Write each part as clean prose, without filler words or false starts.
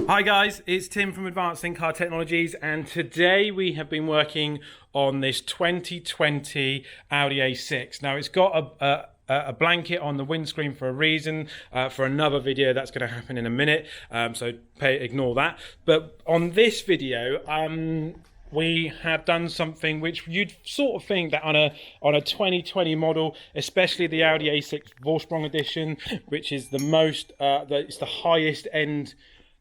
Hi guys, it's Tim from Advanced In-Car Technologies, and today we have been working on this 2020 Audi A6. Now it's got a blanket on the windscreen for a reason, for another video that's going to happen in a minute, so ignore that. But on this video, we have done something which you'd sort of think that on a 2020 model, especially the Audi A6 Vorsprung edition, which is the most, it's the highest end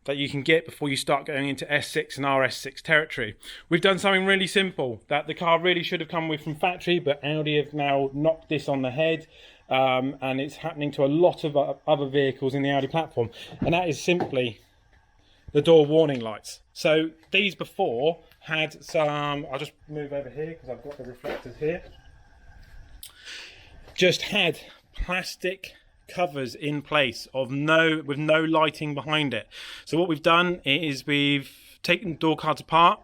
that you can get before you start going into S6 and RS6 territory. We've done something really simple that the car really should have come with from factory, but Audi have now knocked this on the head, and it's happening to a lot of other vehicles in the Audi platform, and that is simply the door warning lights. So these before had some, I'll just move over here because I've got the reflectors here, just had plastic covers in place with no lighting behind it. So what we've done is we've taken the door cards apart,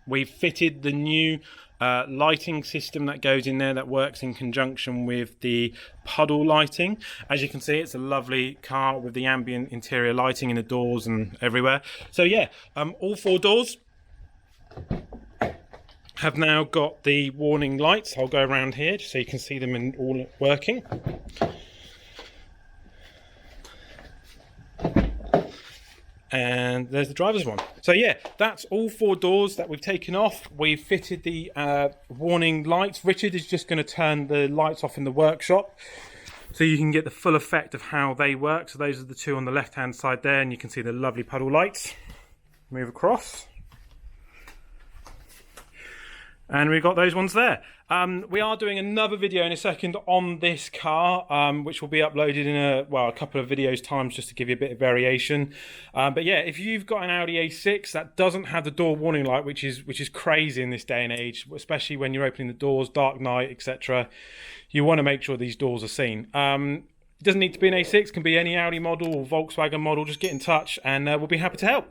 we've fitted the new lighting system that goes in there that works in conjunction with the puddle lighting. As you can see, it's a lovely car with the ambient interior lighting in the doors and everywhere. So yeah, all four doors have now got the warning lights. I'll go around here just so you can see them in all working. And there's the driver's one. So yeah, that's all four doors that we've taken off. We've fitted the warning lights. Richard is just going to turn the lights off in the workshop so you can get the full effect of how they work. So those are the two on the left hand side there, and you can see the lovely puddle lights. Move across. And we've got those ones there. We are doing another video in a second on this car, which will be uploaded in a couple of videos times, just to give you a bit of variation. But yeah, if you've got an Audi A6 that doesn't have the door warning light, which is crazy in this day and age, especially when you're opening the doors, dark night, etc., you want to make sure these doors are seen. It doesn't need to be an A6, it can be any Audi model or Volkswagen model. Just get in touch and we'll be happy to help.